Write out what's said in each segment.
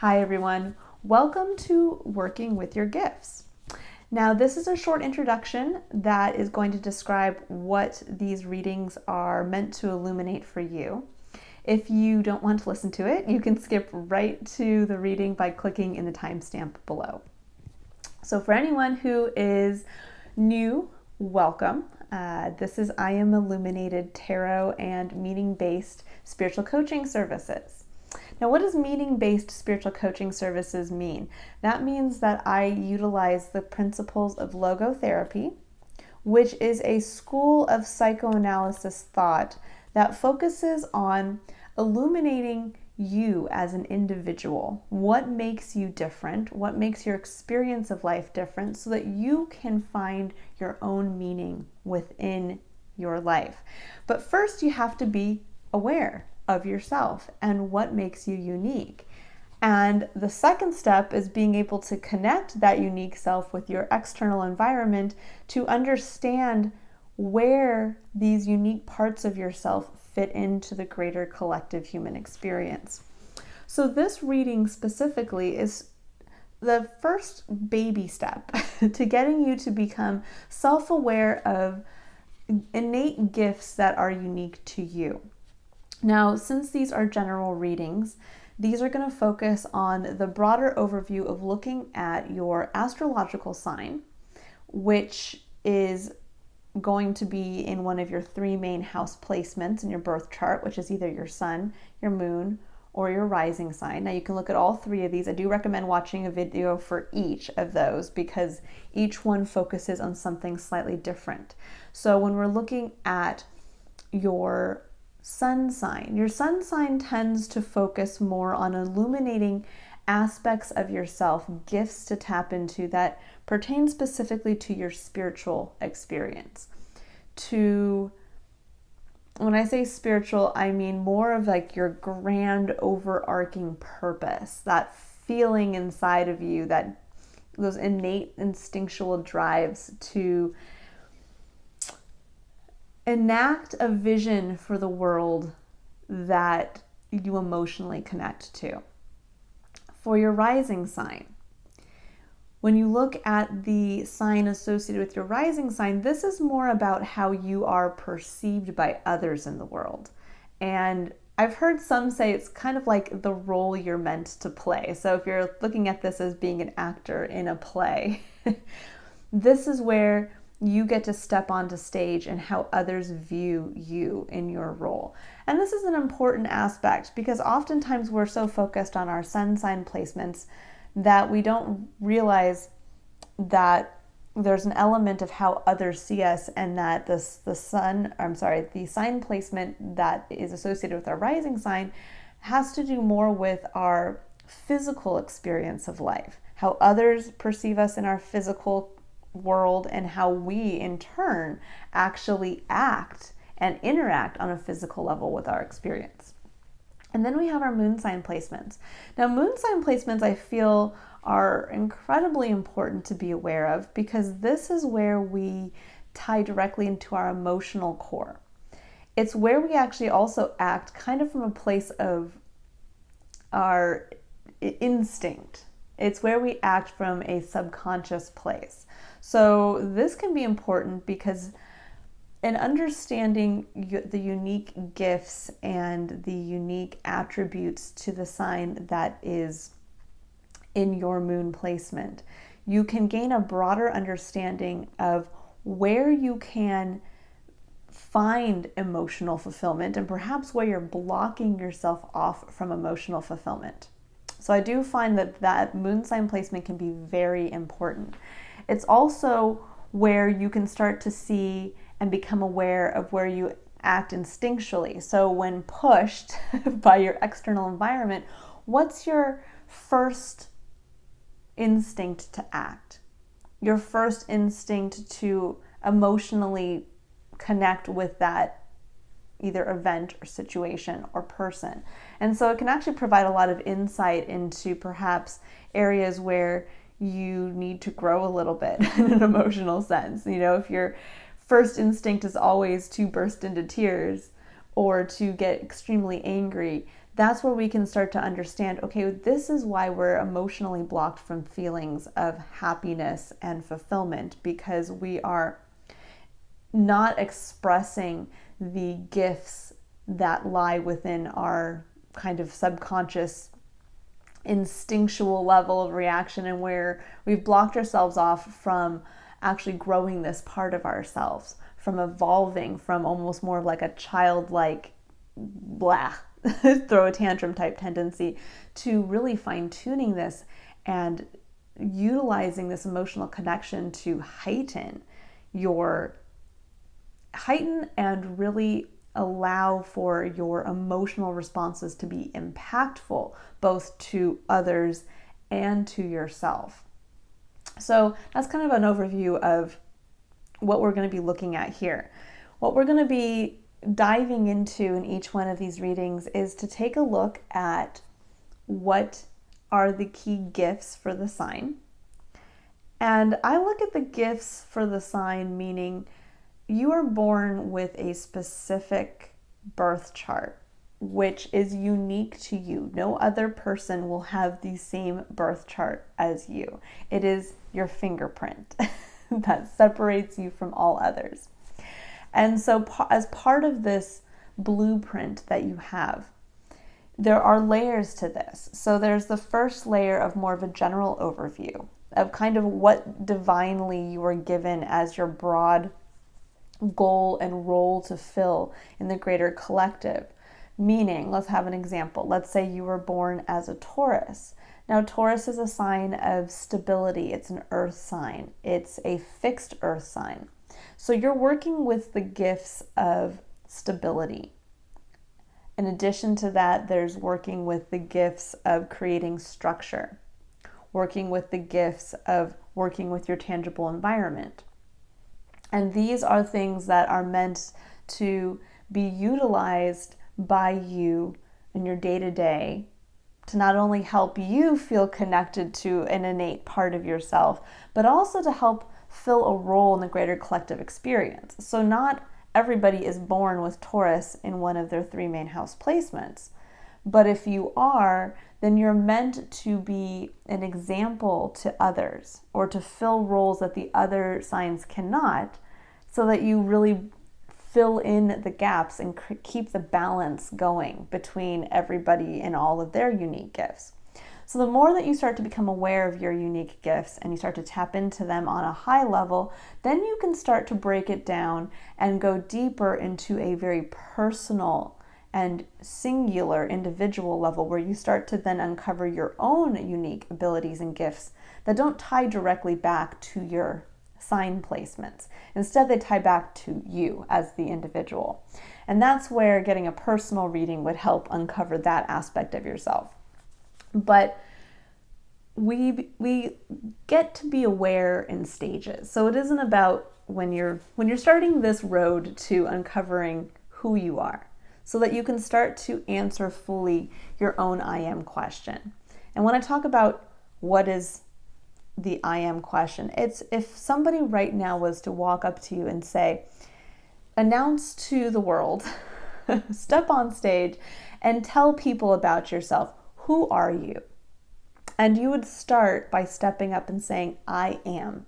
Hi everyone, welcome to Working with Your Gifts. Now this is a short introduction that is going to describe what these readings are meant to illuminate for you. If you don't want to listen to it, you can skip right to the reading by clicking in the timestamp below. So for anyone who is new, welcome. This is I Am Illuminated Tarot and Meaning-Based Spiritual Coaching Services. Now, what does meaning-based spiritual coaching services mean? That means that I utilize the principles of logotherapy, which is a school of psychoanalysis thought that focuses on illuminating you as an individual. What makes you different? What makes your experience of life different so that you can find your own meaning within your life. But first, you have to be aware of yourself and what makes you unique. And the second step is being able to connect that unique self with your external environment to understand where these unique parts of yourself fit into the greater collective human experience. So this reading specifically is the first baby step to getting you to become self-aware of innate gifts that are unique to you. Now, since these are general readings, these are going to focus on the broader overview of looking at your astrological sign, which is going to be in one of your three main house placements in your birth chart, which is either your sun, your moon, or your rising sign. Now, you can look at all three of these. I do recommend watching a video for each of those because each one focuses on something slightly different. So when we're looking at your sun sign. Your sun sign tends to focus more on illuminating aspects of yourself, gifts to tap into that pertain specifically to your spiritual experience. When I say spiritual, I mean more of like your grand overarching purpose, that feeling inside of you, that those innate instinctual drives to enact a vision for the world that you emotionally connect to. For your rising sign, when you look at the sign associated with your rising sign, this is more about how you are perceived by others in the world. And I've heard some say it's kind of like the role you're meant to play. So if you're looking at this as being an actor in a play, this is where you get to step onto stage and how others view you in your role. And this is an important aspect because oftentimes we're so focused on our sun sign placements that we don't realize that there's an element of how others see us, and that the sign placement that is associated with our rising sign has to do more with our physical experience of life, how others perceive us in our physical world, and how we in turn actually act and interact on a physical level with our experience. And then we have our moon sign placements. Now, moon sign placements I feel are incredibly important to be aware of because this is where we tie directly into our emotional core. It's where we actually also act kind of from a place of our instinct. It's where we act from a subconscious place. So this can be important because in understanding the unique gifts and the unique attributes to the sign that is in your moon placement, you can gain a broader understanding of where you can find emotional fulfillment and perhaps where you're blocking yourself off from emotional fulfillment. So I do find that moon sign placement can be very important. It's also where you can start to see and become aware of where you act instinctually. So when pushed by your external environment, what's your first instinct to act? Your first instinct to emotionally connect with that either event or situation or person. And so it can actually provide a lot of insight into perhaps areas where you need to grow a little bit in an emotional sense. You know, if your first instinct is always to burst into tears or to get extremely angry, that's where we can start to understand, okay, this is why we're emotionally blocked from feelings of happiness and fulfillment, because we are not expressing the gifts that lie within our kind of subconscious instinctual level of reaction, and where we've blocked ourselves off from actually growing this part of ourselves, from evolving from almost more of like a childlike blah throw a tantrum type tendency to really fine-tuning this and utilizing this emotional connection to heighten and really allow for your emotional responses to be impactful both to others and to yourself. So that's kind of an overview of what we're going to be looking at here. What we're going to be diving into in each one of these readings is to take a look at what are the key gifts for the sign. And I look at the gifts for the sign meaning you are born with a specific birth chart, which is unique to you. No other person will have the same birth chart as you. It is your fingerprint that separates you from all others. And so as part of this blueprint that you have, there are layers to this. So there's the first layer of more of a general overview of kind of what divinely you are given as your broad goal and role to fill in the greater collective. Meaning, let's have an example. Let's say you were born as a Taurus. Now, Taurus is a sign of stability. It's an earth sign. It's a fixed earth sign. So you're working with the gifts of stability. In addition to that, there's working with the gifts of creating structure, working with the gifts of working with your tangible environment. And these are things that are meant to be utilized by you in your day-to-day to not only help you feel connected to an innate part of yourself, but also to help fill a role in the greater collective experience. So not everybody is born with Taurus in one of their 3 main house placements. But if you are, then you're meant to be an example to others or to fill roles that the other signs cannot, so that you really fill in the gaps and keep the balance going between everybody and all of their unique gifts. So the more that you start to become aware of your unique gifts and you start to tap into them on a high level, then you can start to break it down and go deeper into a very personal and singular individual level, where you start to then uncover your own unique abilities and gifts that don't tie directly back to your sign placements. Instead, they tie back to you as the individual. And that's where getting a personal reading would help uncover that aspect of yourself. But we get to be aware in stages. So it isn't about when you're starting this road to uncovering who you are, so that you can start to answer fully your own I am question. And when I talk about what is the I am question, it's if somebody right now was to walk up to you and say, announce to the world, step on stage and tell people about yourself. Who are you? And you would start by stepping up and saying, I am.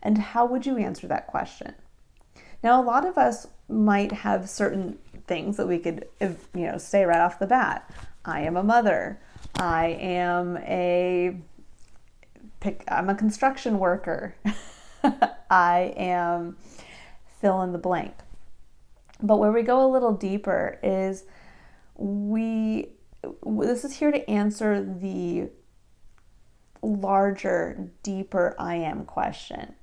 And how would you answer that question? Now, a lot of us might have certain things that we could, say right off the bat. I am a mother. I'm a construction worker. I am fill in the blank. But where we go a little deeper is this is here to answer the larger, deeper I am question.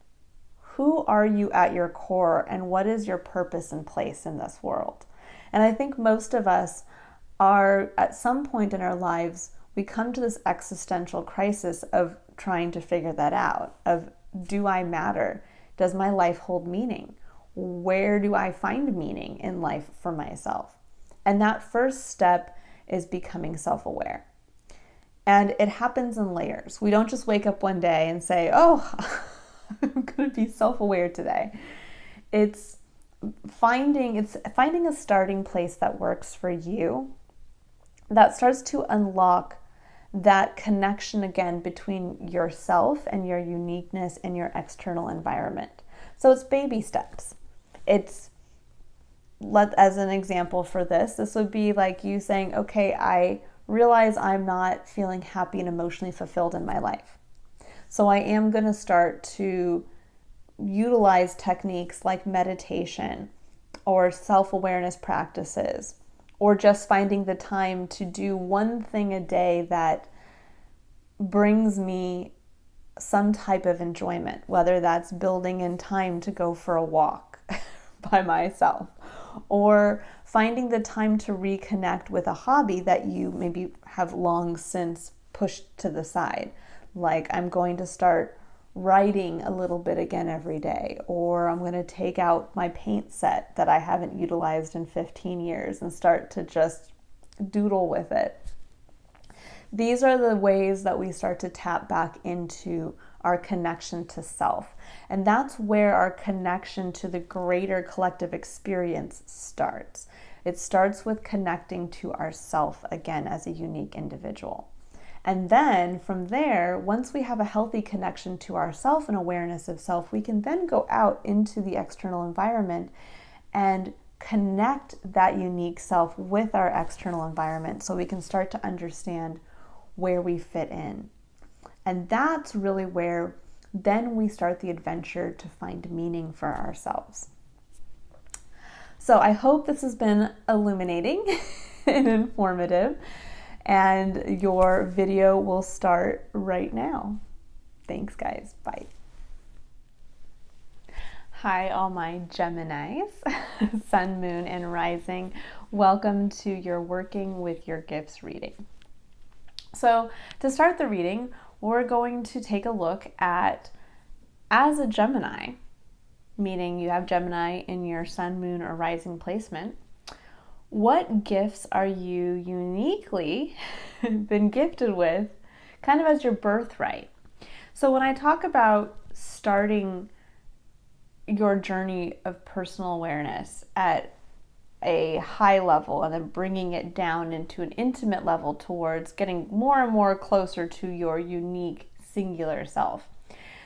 Who are you at your core, and what is your purpose and place in this world? And I think most of us are, at some point in our lives, we come to this existential crisis of trying to figure that out, of do I matter? Does my life hold meaning? Where do I find meaning in life for myself? And that first step is becoming self-aware. And it happens in layers. We don't just wake up one day and say, oh, I'm going to be self-aware today. It's finding a starting place that works for you that starts to unlock that connection again between yourself and your uniqueness and your external environment. So it's baby steps. As an example for this would be like you saying, okay, I realize I'm not feeling happy and emotionally fulfilled in my life. So I am going to start to utilize techniques like meditation or self-awareness practices, or just finding the time to do one thing a day that brings me some type of enjoyment, whether that's building in time to go for a walk by myself, or finding the time to reconnect with a hobby that you maybe have long since pushed to the side. Like, I'm going to start writing a little bit again every day, or I'm going to take out my paint set that I haven't utilized in 15 years and start to just doodle with it. These are the ways that we start to tap back into our connection to self. And that's where our connection to the greater collective experience starts. It starts with connecting to ourself again as a unique individual. And then from there, once we have a healthy connection to ourself and awareness of self, we can then go out into the external environment and connect that unique self with our external environment so we can start to understand where we fit in. And that's really where then we start the adventure to find meaning for ourselves. So I hope this has been illuminating and informative, and your video will start right now. Thanks, guys. Bye. Hi, all my Geminis, Sun, Moon, and Rising. Welcome to your Working with Your Gifts reading. So to start the reading, we're going to take a look at, as a Gemini, meaning you have Gemini in your Sun, Moon, or Rising placement, what gifts are you uniquely been gifted with kind of as your birthright? So when I talk about starting your journey of personal awareness at a high level and then bringing it down into an intimate level towards getting more and more closer to your unique singular self,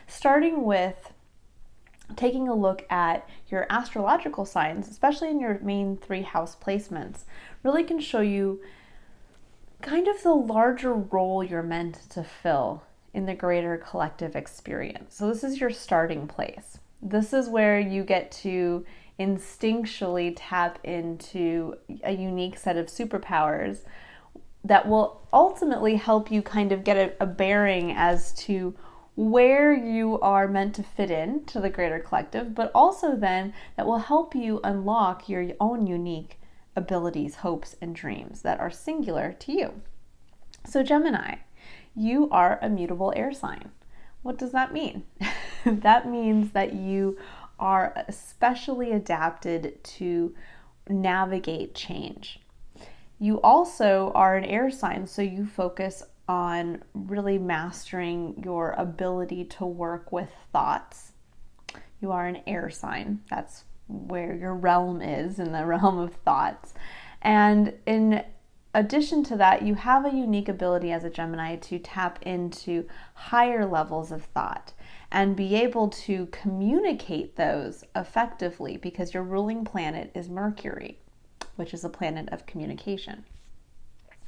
starting with taking a look at your astrological signs, especially in your main 3 house placements, really can show you kind of the larger role you're meant to fill in the greater collective experience. So this is your starting place. This is where you get to instinctually tap into a unique set of superpowers that will ultimately help you kind of get a bearing as to where you are meant to fit in to the greater collective, but also then that will help you unlock your own unique abilities, hopes, and dreams that are singular to you. So Gemini, you are a mutable air sign. What does that mean? That means that you are especially adapted to navigate change. You also are an air sign, so you focus on really mastering your ability to work with thoughts. You are an air sign. That's where your realm is, in the realm of thoughts. And in addition to that, you have a unique ability as a Gemini to tap into higher levels of thought and be able to communicate those effectively, because your ruling planet is Mercury, which is a planet of communication.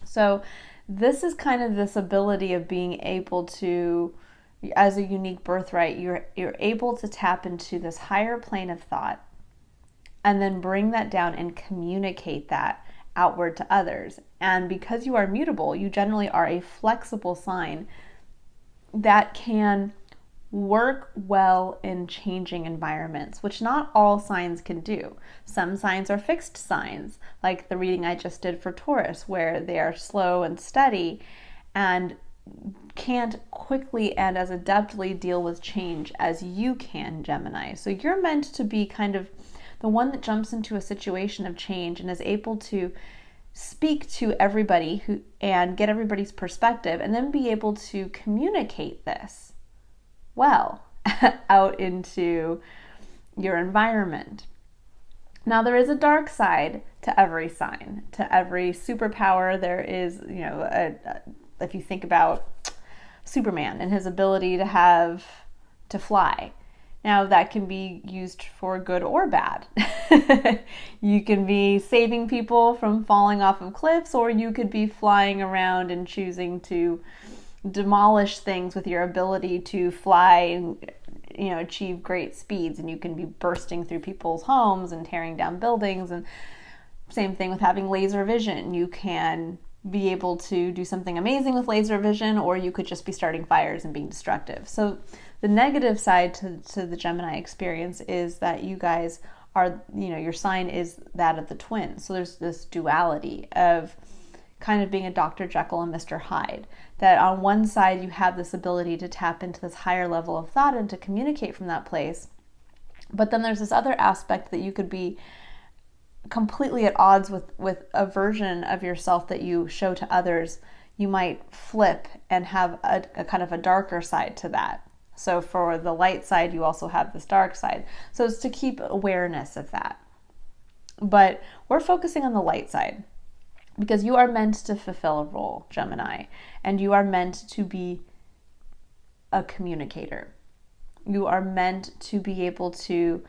So this is kind of this ability of being able to, as a unique birthright, you're able to tap into this higher plane of thought and then bring that down and communicate that outward to others. And because you are mutable, you generally are a flexible sign that can work well in changing environments, which not all signs can do. Some signs are fixed signs, like the reading I just did for Taurus, where they are slow and steady and can't quickly and as adeptly deal with change as you can, Gemini. So you're meant to be kind of the one that jumps into a situation of change and is able to speak to everybody and get everybody's perspective, and then be able to communicate this well out into your environment. Now, there is a dark side to every sign, to every superpower. There is, if you think about Superman and his ability to fly. Now, that can be used for good or bad. You can be saving people from falling off of cliffs, or you could be flying around and choosing to demolish things with your ability to fly and achieve great speeds, and you can be bursting through people's homes and tearing down buildings. And same thing with having laser vision. You can be able to do something amazing with laser vision, or you could just be starting fires and being destructive. So the negative side to the Gemini experience is that you guys are, your sign is that of the twin. So there's this duality of kind of being a Dr. Jekyll and Mr. Hyde, that on one side you have this ability to tap into this higher level of thought and to communicate from that place, but then there's this other aspect that you could be completely at odds with a version of yourself that you show to others. You might flip and have a kind of a darker side to that. So for the light side, you also have this dark side. So it's to keep awareness of that. But we're focusing on the light side, because you are meant to fulfill a role, Gemini, and you are meant to be a communicator. You are meant to be able to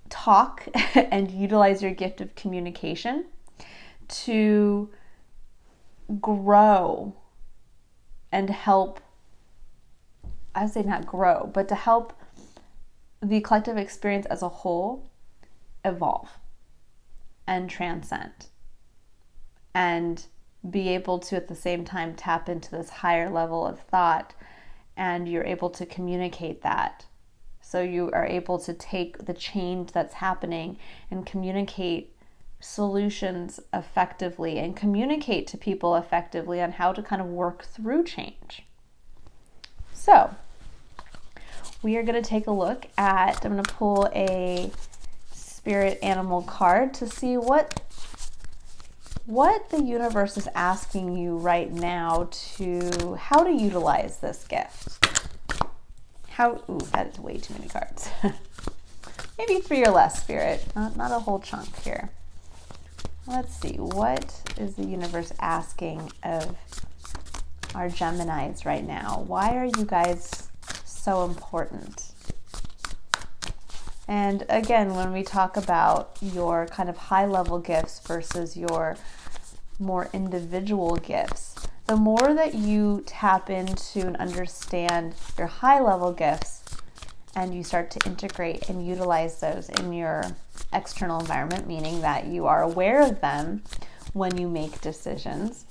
talk and utilize your gift of communication to grow and help, I would say not grow, but to help the collective experience as a whole evolve and transcend, and be able to at the same time tap into this higher level of thought, and you're able to communicate that. So you are able to take the change that's happening and communicate solutions effectively and communicate to people effectively on how to kind of work through change. So we are going to take a look at, I'm going to pull a spirit animal card to see what the universe is asking you right now to how to utilize this gift. That is way too many cards. Maybe 3 or less, Spirit. Not a whole chunk here. Let's see. What is the universe asking of our Geminis right now? Why are you guys so important? And again, when we talk about your kind of high-level gifts versus your more individual gifts, the more that you tap into and understand your high-level gifts and you start to integrate and utilize those in your external environment, meaning that you are aware of them when you make decisions,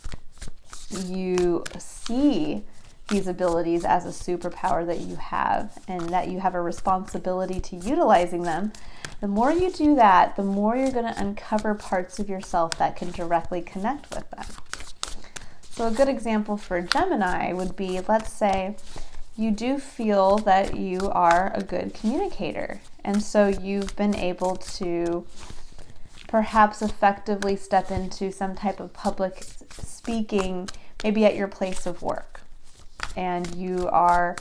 you see these abilities as a superpower that you have and that you have a responsibility to utilizing them. The more you do that, the more you're going to uncover parts of yourself that can directly connect with them. So a good example for Gemini would be, let's say you do feel that you are a good communicator, and so you've been able to perhaps effectively step into some type of public speaking, maybe at your place of work, and you are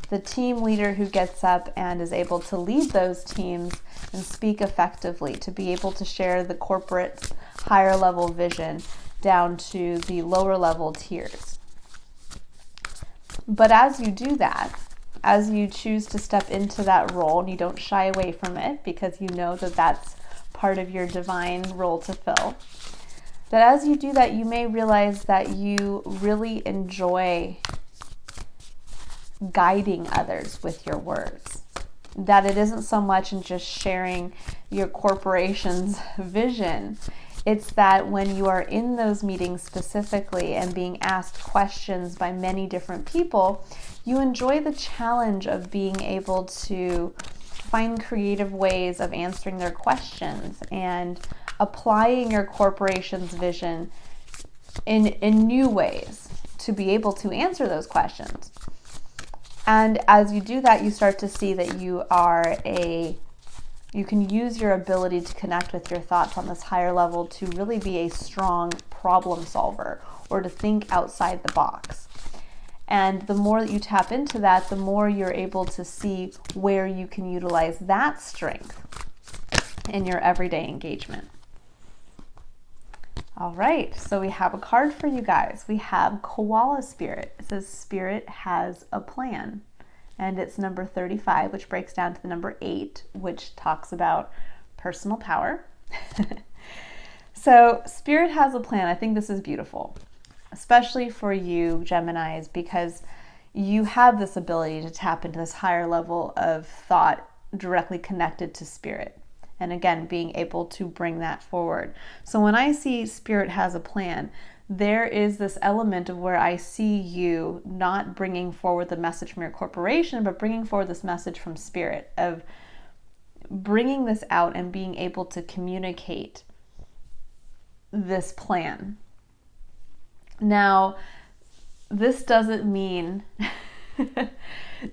the team leader who gets up and is able to lead those teams and speak effectively, to be able to share the corporate higher level vision down to the lower level tiers. But as you do that, as you choose to step into that role, and you don't shy away from it because you know that that's part of your divine role to fill, that as you do that, you may realize that you really enjoy guiding others with your words. That it isn't so much in just sharing your corporation's vision. It's that when you are in those meetings specifically and being asked questions by many different people, you enjoy the challenge of being able to find creative ways of answering their questions and applying your corporation's vision in new ways to be able to answer those questions. And as you do that, you start to see that you can use your ability to connect with your thoughts on this higher level to really be a strong problem solver, or to think outside the box. And the more that you tap into that, the more you're able to see where you can utilize that strength in your everyday engagement. All right, so we have a card for you guys. We have Koala Spirit. It says Spirit has a plan, and it's number 35, which breaks down to the number 8, which talks about personal power. So Spirit has a plan. I think this is beautiful, especially for you Geminis, because you have this ability to tap into this higher level of thought directly connected to Spirit. And again, being able to bring that forward. So when I see Spirit has a plan, there is this element of where I see you not bringing forward the message from your corporation, but bringing forward this message from Spirit, of bringing this out and being able to communicate this plan. Now, this doesn't mean,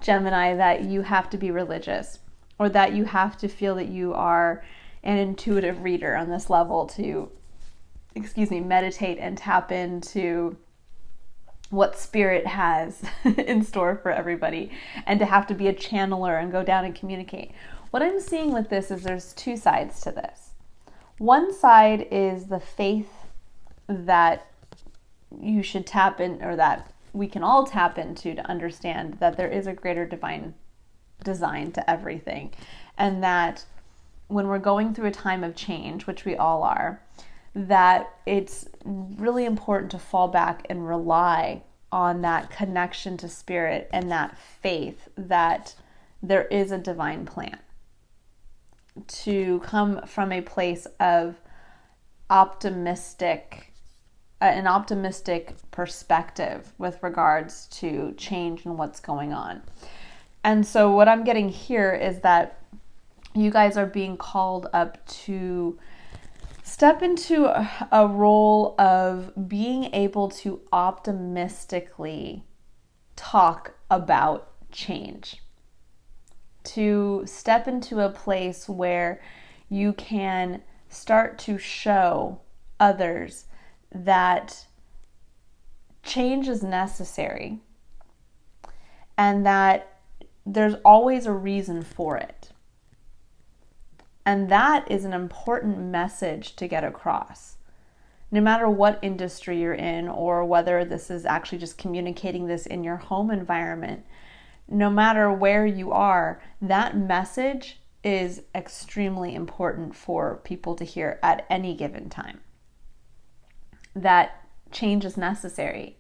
Gemini, that you have to be religious, or that you have to feel that you are an intuitive reader on this level to, meditate and tap into what Spirit has in store for everybody, and to have to be a channeler and go down and communicate. What I'm seeing with this is there's two sides to this. One side is the faith that you should tap in, or that we can all tap into, to understand that there is a greater divine design to everything, and that when we're going through a time of change, which we all are, that it's really important to fall back and rely on that connection to Spirit and that faith that there is a divine plan, to come from a place of an optimistic perspective with regards to change and what's going on. And so what I'm getting here is that you guys are being called up to step into a role of being able to optimistically talk about change, to step into a place where you can start to show others that change is necessary, and that there's always a reason for it. And that is an important message to get across. No matter what industry you're in, or whether this is actually just communicating this in your home environment, no matter where you are, that message is extremely important for people to hear at any given time. That change is necessary.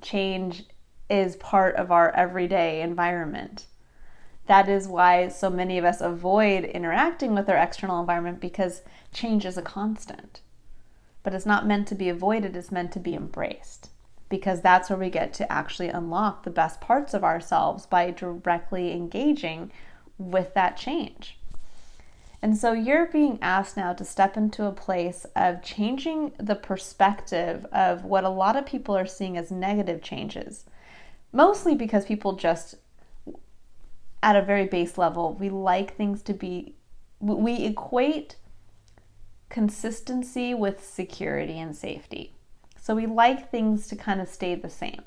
Change is part of our everyday environment. That is why so many of us avoid interacting with our external environment, because change is a constant. But it's not meant to be avoided, it's meant to be embraced, because that's where we get to actually unlock the best parts of ourselves, by directly engaging with that change. And so you're being asked now to step into a place of changing the perspective of what a lot of people are seeing as negative changes. Mostly because people just, at a very base level, we like things to be, we equate consistency with security and safety. So we like things to kind of stay the same.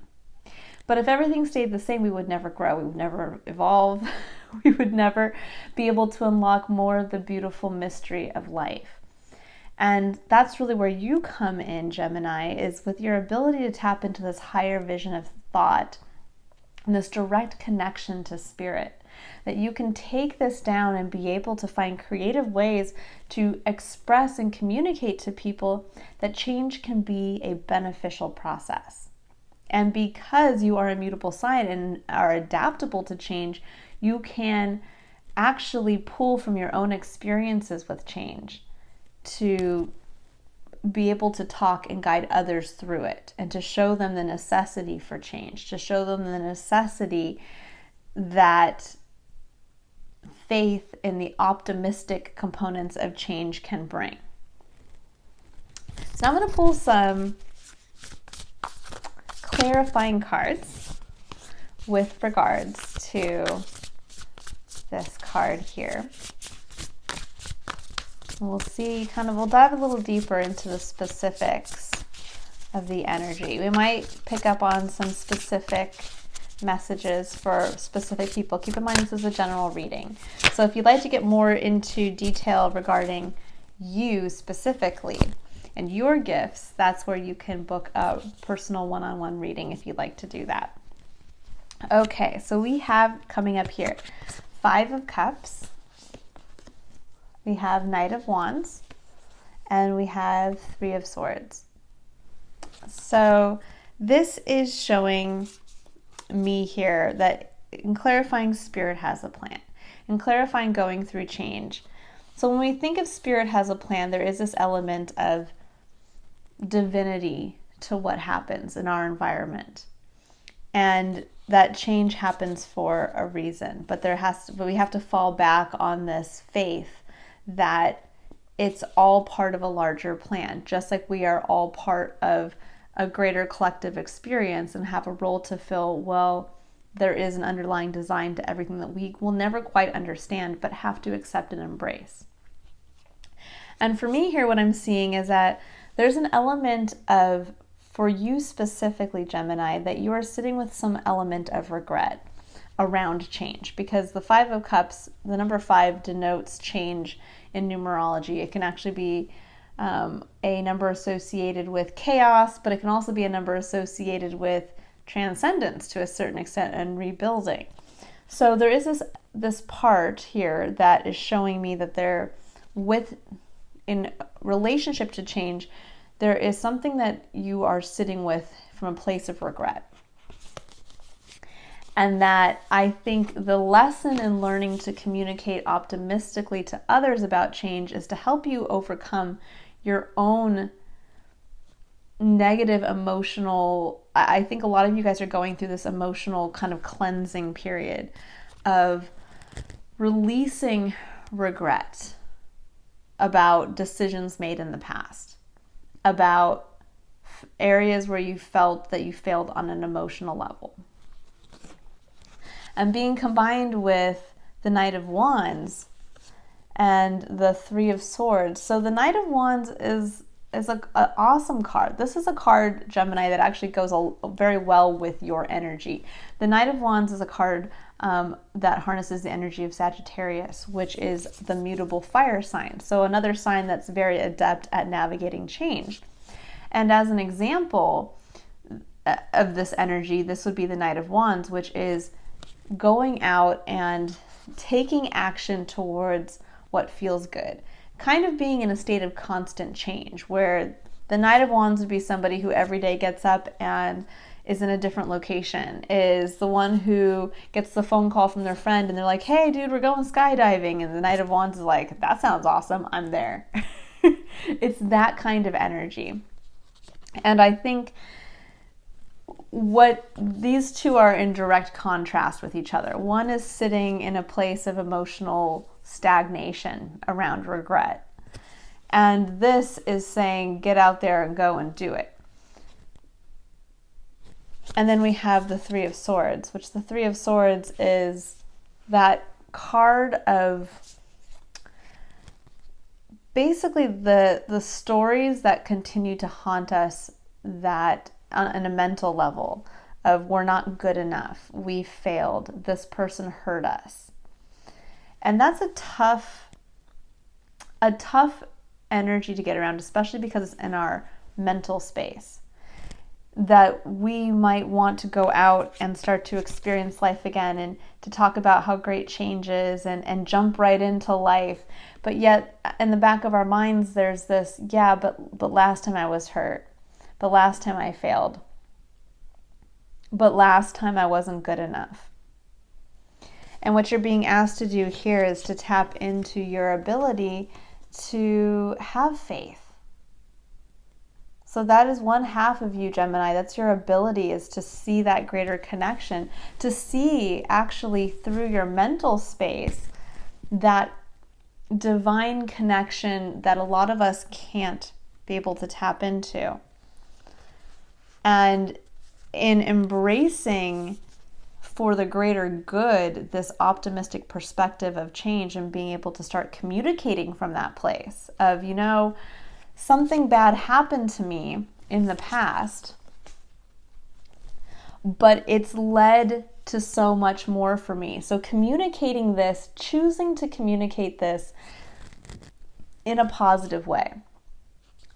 But if everything stayed the same, we would never grow, we would never evolve, we would never be able to unlock more of the beautiful mystery of life. And that's really where you come in, Gemini, is with your ability to tap into this higher vision of thought and this direct connection to Spirit, that you can take this down and be able to find creative ways to express and communicate to people that change can be a beneficial process. And because you are a mutable sign and are adaptable to change, you can actually pull from your own experiences with change to be able to talk and guide others through it, and to show them the necessity for change, to show them the necessity that faith in the optimistic components of change can bring. So I'm going to pull some clarifying cards with regards to this card here. We'll see, we'll dive a little deeper into the specifics of the energy. We might pick up on some specific messages for specific people. Keep in mind, this is a general reading. So if you'd like to get more into detail regarding you specifically and your gifts, that's where you can book a personal one-on-one reading if you'd like to do that. Okay, so we have coming up here 5 of Cups, we have Knight of Wands, and we have 3 of Swords. So this is showing me here that in clarifying, Spirit has a plan. In clarifying, going through change. So when we think of Spirit has a plan, there is this element of divinity to what happens in our environment. And that change happens for a reason, but we have to fall back on this faith that it's all part of a larger plan, just like we are all part of a greater collective experience and have a role to fill. Well, there is an underlying design to everything that we will never quite understand, but have to accept and embrace. And for me here, what I'm seeing is that there's an element of, for you specifically, Gemini, that you are sitting with some element of regret around change, because the 5 of Cups, the number 5 denotes change in numerology. It can actually be a number associated with chaos, but it can also be a number associated with transcendence to a certain extent and rebuilding. So there is this part here that is showing me that in relationship to change, there is something that you are sitting with from a place of regret. And that I think the lesson in learning to communicate optimistically to others about change is to help you overcome your own negative emotional, I think a lot of you guys are going through this emotional kind of cleansing period of releasing regret about decisions made in the past, about areas where you felt that you failed on an emotional level. And being combined with the Knight of Wands and the 3 of Swords. So the Knight of Wands is an awesome card. This is a card, Gemini, that actually goes very well with your energy. The Knight of Wands is a card that harnesses the energy of Sagittarius, which is the mutable fire sign. So another sign that's very adept at navigating change. And as an example of this energy, this would be the Knight of Wands, which is going out and taking action towards what feels good. Kind of being in a state of constant change, where the Knight of Wands would be somebody who every day gets up and is in a different location, is the one who gets the phone call from their friend and they're like, hey dude, we're going skydiving. And the Knight of Wands is like, that sounds awesome, I'm there. It's that kind of energy. And I think what these two are in direct contrast with each other. One is sitting in a place of emotional stagnation around regret. And this is saying, get out there and go and do it. And then we have the 3 of Swords, which the 3 of Swords is that card of basically the stories that continue to haunt us, that on a mental level of we're not good enough, we failed, this person hurt us. And that's a tough energy to get around, especially because it's in our mental space. That we might want to go out and start to experience life again and to talk about how great change is and jump right into life. But yet in the back of our minds, there's this, yeah, but last time I was hurt. But last time I failed. But last time I wasn't good enough. And what you're being asked to do here is to tap into your ability to have faith. So that is one half of you, Gemini. That's your ability, is to see that greater connection, to see actually through your mental space that divine connection that a lot of us can't be able to tap into. And in embracing for the greater good this optimistic perspective of change and being able to start communicating from that place of, you know, something bad happened to me in the past, but it's led to so much more for me. So communicating this, choosing to communicate this in a positive way.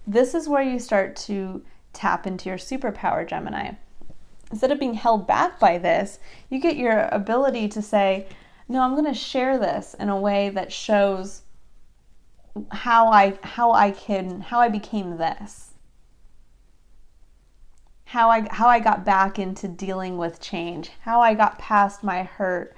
This is where you start to tap into your superpower, Gemini. Instead of being held back by this, you get your ability to say, no, I'm going to share this in a way that shows how I became this. How I got back into dealing with change, how I got past my hurt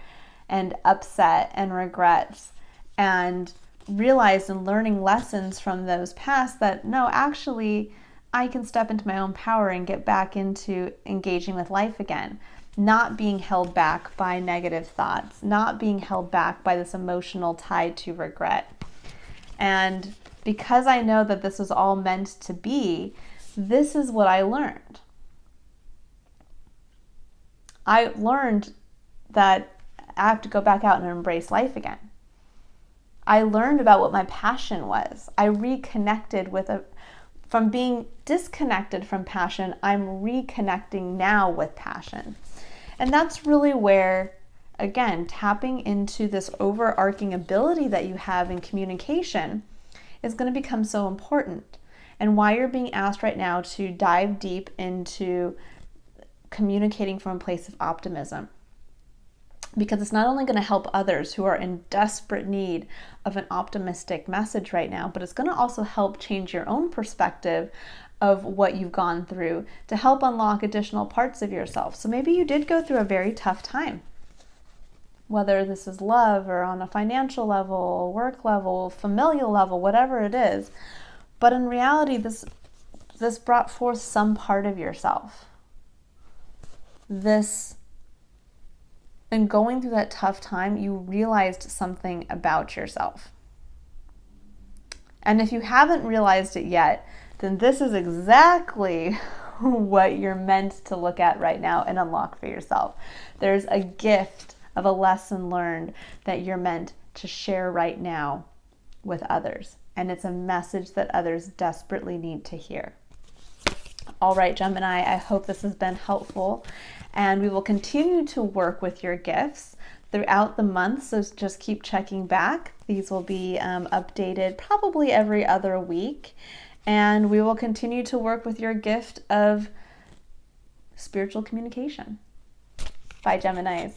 and upset and regrets, and realized and learning lessons from those past that no, actually, I can step into my own power and get back into engaging with life again, not being held back by negative thoughts, not being held back by this emotional tie to regret. And because I know that this was all meant to be, this is what I learned. I learned that I have to go back out and embrace life again. I learned about what my passion was. I reconnected from being disconnected from passion, I'm reconnecting now with passion. And that's really where, again, tapping into this overarching ability that you have in communication is going to become so important. And why you're being asked right now to dive deep into communicating from a place of optimism. Because it's not only going to help others who are in desperate need of an optimistic message right now, but it's going to also help change your own perspective of what you've gone through to help unlock additional parts of yourself. So maybe you did go through a very tough time, whether this is love or on a financial level, work level, familial level, whatever it is. But in reality, this brought forth some part of yourself. And going through that tough time, you realized something about yourself. And if you haven't realized it yet, then this is exactly what you're meant to look at right now and unlock for yourself. There's a gift of a lesson learned that you're meant to share right now with others. And it's a message that others desperately need to hear. All right, Gemini, I hope this has been helpful. And we will continue to work with your gifts throughout the month, so just keep checking back. These will be updated probably every other week. And we will continue to work with your gift of spiritual communication. Bye, Geminis.